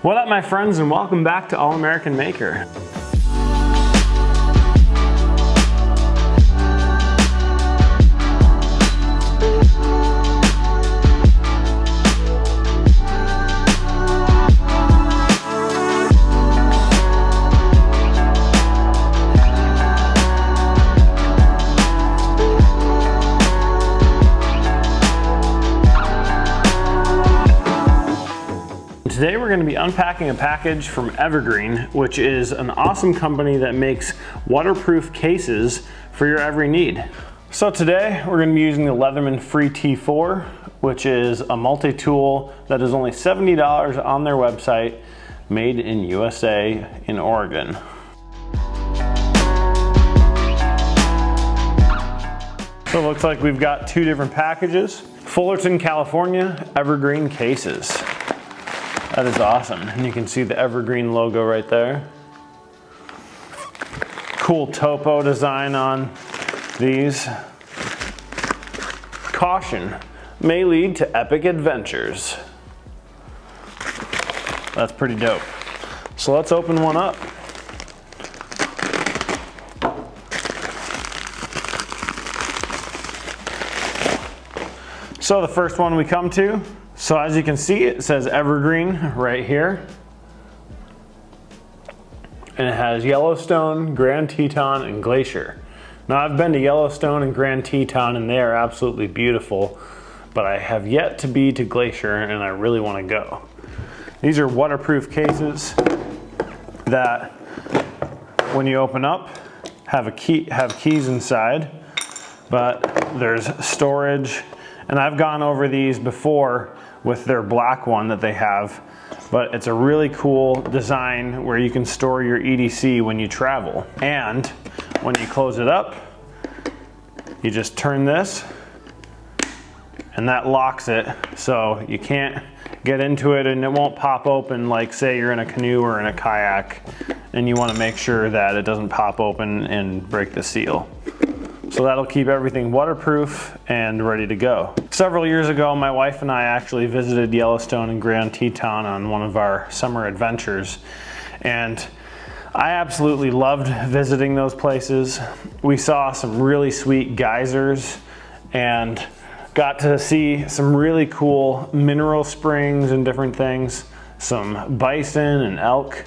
What up, my friends, and welcome back to All American Maker. Today we're going to be unpacking a package from Evergreen, which is an awesome company that makes waterproof cases for your every need. So today we're going to be using the Leatherman Free T4, which is a multi-tool that is only $70 on their website, made in USA in Oregon. So it looks like we've got two different packages. Fullerton, California, Evergreen Cases. That is awesome. And you can see the Evergreen logo right there. Cool topo design on these. Caution, may lead to epic adventures. That's pretty dope. So let's open one up. So the first one we come to, so as you can see, it says Evergreen right here. And it has Yellowstone, Grand Teton, and Glacier. Now I've been to Yellowstone and Grand Teton and they are absolutely beautiful, but I have yet to be to Glacier and I really want to go. These are waterproof cases that when you open up have keys inside, but there's storage. And I've gone over these before with their black one that they have, but it's a really cool design where you can store your EDC when you travel. And when you close it up, you just turn this and that locks it, so you can't get into it and it won't pop open like say you're in a canoe or in a kayak and you want to make sure that it doesn't pop open and break the seal. So that'll keep everything waterproof and ready to go. Several years ago, my wife and I actually visited Yellowstone and Grand Teton on one of our summer adventures. And I absolutely loved visiting those places. We saw some really sweet geysers and got to see some really cool mineral springs and different things, some bison and elk.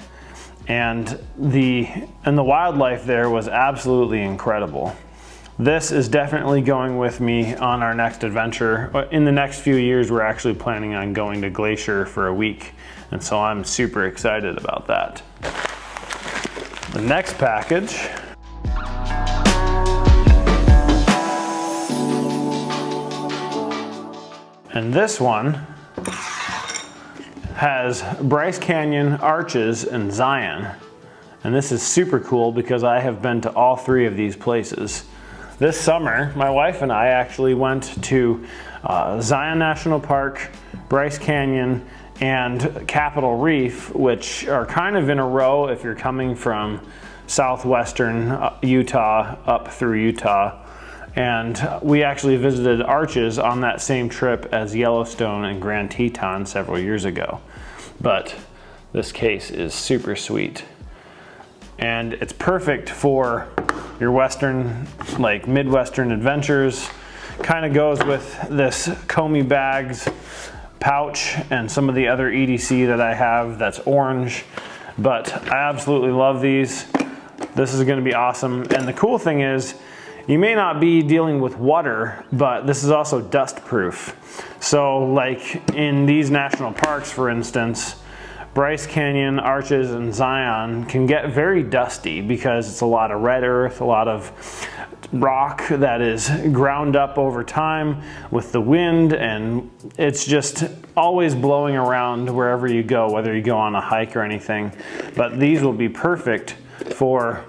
And the wildlife there was absolutely incredible. This is definitely going with me on our next adventure. In the next few years, we're actually planning on going to Glacier for a week, and so I'm super excited about that. The next package and this one has Bryce Canyon, Arches, and Zion. And this is super cool because I have been to all three of these places. This summer, my wife and I actually went to Zion National Park, Bryce Canyon, and Capitol Reef, which are kind of in a row if you're coming from southwestern Utah up through Utah. And we actually visited Arches on that same trip as Yellowstone and Grand Teton several years ago. But this case is super sweet. And it's perfect for your Western, like Midwestern adventures. Kind of goes with this Comey bags pouch and some of the other EDC that I have that's orange. But I absolutely love these. This is going to be awesome. And the cool thing is, you may not be dealing with water, but this is also dust proof. So like in these national parks, for instance, Bryce Canyon, Arches, and Zion can get very dusty because it's a lot of red earth, a lot of rock that is ground up over time with the wind, and it's just always blowing around wherever you go, whether you go on a hike or anything. But these will be perfect for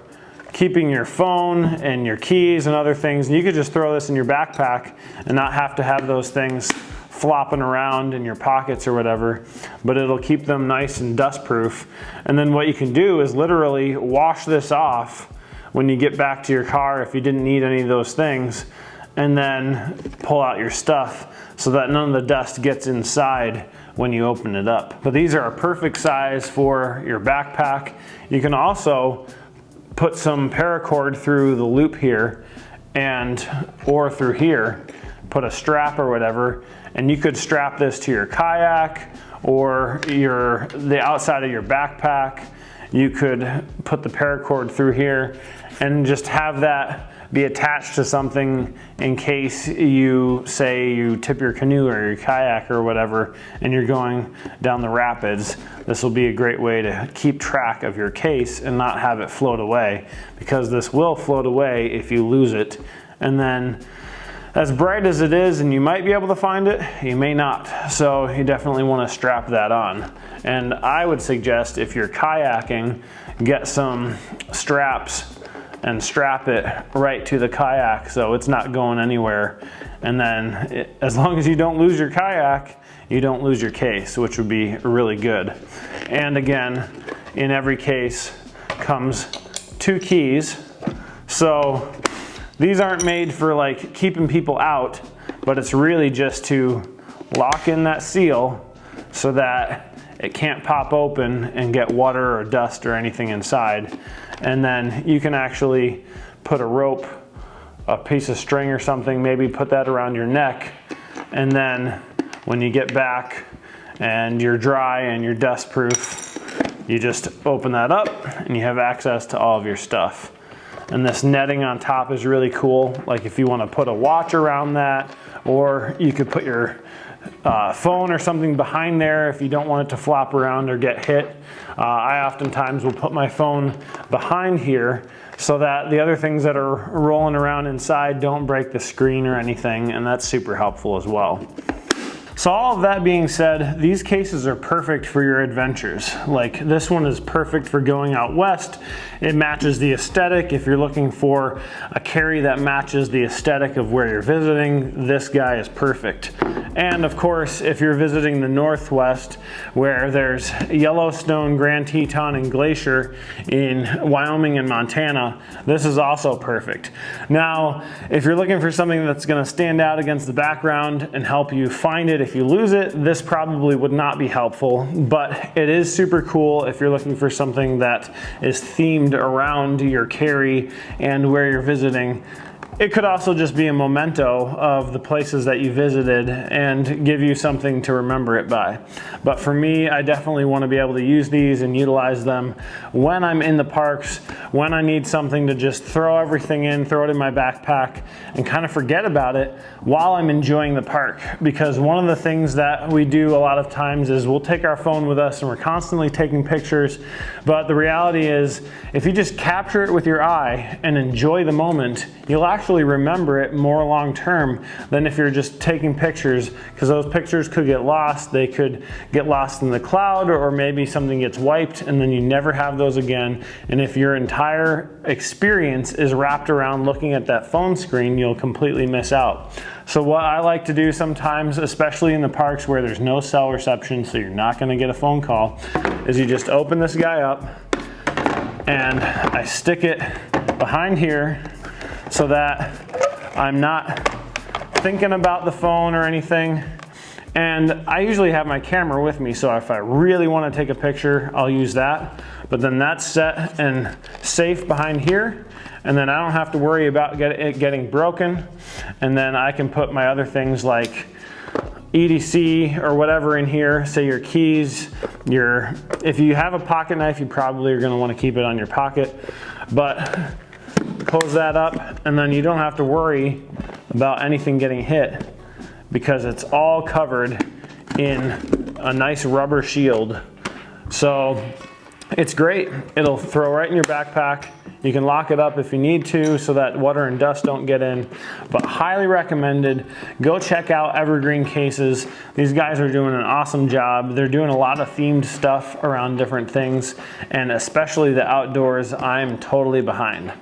keeping your phone and your keys and other things. And you could just throw this in your backpack and not have to have those things flopping around in your pockets or whatever, but it'll keep them nice and dust proof. And then what you can do is literally wash this off when you get back to your car if you didn't need any of those things, and then pull out your stuff so that none of the dust gets inside when you open it up. But these are a perfect size for your backpack. You can also put some paracord through the loop here or through here, put a strap or whatever, and you could strap this to your kayak or the outside of your backpack. You could put the paracord through here and just have that be attached to something in case you tip your canoe or your kayak or whatever and you're going down the rapids. This will be a great way to keep track of your case and not have it float away, because this will float away if you lose it. And then, as bright as it is, and you might be able to find it, you may not. So you definitely want to strap that on. And I would suggest, if you're kayaking, get some straps and strap it right to the kayak so it's not going anywhere. And then as long as you don't lose your kayak, you don't lose your case, which would be really good. And again, in every case comes 2 keys. So these aren't made for like keeping people out, but it's really just to lock in that seal so that it can't pop open and get water or dust or anything inside. And then you can actually put a rope, a piece of string or something, maybe put that around your neck. And then when you get back and you're dry and you're dust proof, you just open that up and you have access to all of your stuff. And this netting on top is really cool. Like if you want to put a watch around that, or you could put your phone or something behind there if you don't want it to flop around or get hit. I oftentimes will put my phone behind here so that the other things that are rolling around inside don't break the screen or anything, and that's super helpful as well. So all of that being said, these cases are perfect for your adventures. Like this one is perfect for going out west. It matches the aesthetic. If you're looking for a carry that matches the aesthetic of where you're visiting, this guy is perfect. And of course, if you're visiting the Northwest, where there's Yellowstone, Grand Teton, and Glacier in Wyoming and Montana, this is also perfect. Now, if you're looking for something that's gonna stand out against the background and help you find it if you lose it, this probably would not be helpful, but it is super cool if you're looking for something that is themed around your carry and where you're visiting. It could also just be a memento of the places that you visited and give you something to remember it by. But for me, I definitely want to be able to use these and utilize them when I'm in the parks, when I need something to just throw everything in, throw it in my backpack, and kind of forget about it while I'm enjoying the park. Because one of the things that we do a lot of times is we'll take our phone with us and we're constantly taking pictures. But the reality is, if you just capture it with your eye and enjoy the moment, you'll actually remember it more long term than if you're just taking pictures, because those pictures could get lost. They could get lost in the cloud, or maybe something gets wiped and then you never have those again. And if your entire experience is wrapped around looking at that phone screen, you'll completely miss out. So what I like to do sometimes, especially in the parks where there's no cell reception, so you're not going to get a phone call, is you just open this guy up and I stick it behind here so that I'm not thinking about the phone or anything. And I usually have my camera with me, so if I really want to take a picture, I'll use that. But then that's set and safe behind here, and then I don't have to worry about it getting broken. And then I can put my other things like EDC or whatever in here, say your keys, if you have a pocket knife, you probably are going to want to keep it on your pocket. But close that up, and then you don't have to worry about anything getting hit because it's all covered in a nice rubber shield. So it's great. It'll throw right in your backpack. You can lock it up if you need to so that water and dust don't get in, but highly recommended. Go check out Evergreen Cases. These guys are doing an awesome job. They're doing a lot of themed stuff around different things, and especially the outdoors, I'm totally behind.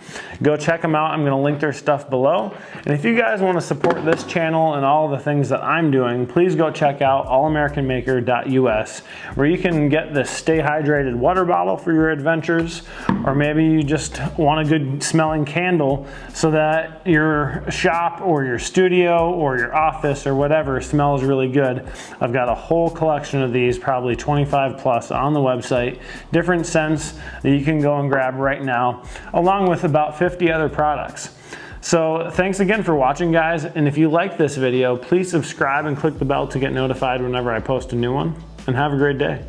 Go check them out. I'm going to link their stuff below. And if you guys want to support this channel and all the things that I'm doing, please go check out allamericanmaker.us, where you can get this Stay Hydrated water bottle for your adventures, or maybe you just want a good smelling candle so that your shop or your studio or your office or whatever smells really good, I've got a whole collection of these, probably 25 plus on the website, different scents that you can go and grab right now, along with about 50 other products. So thanks again for watching, guys, and if you like this video, please subscribe and click the bell to get notified whenever I post a new one, and have a great day.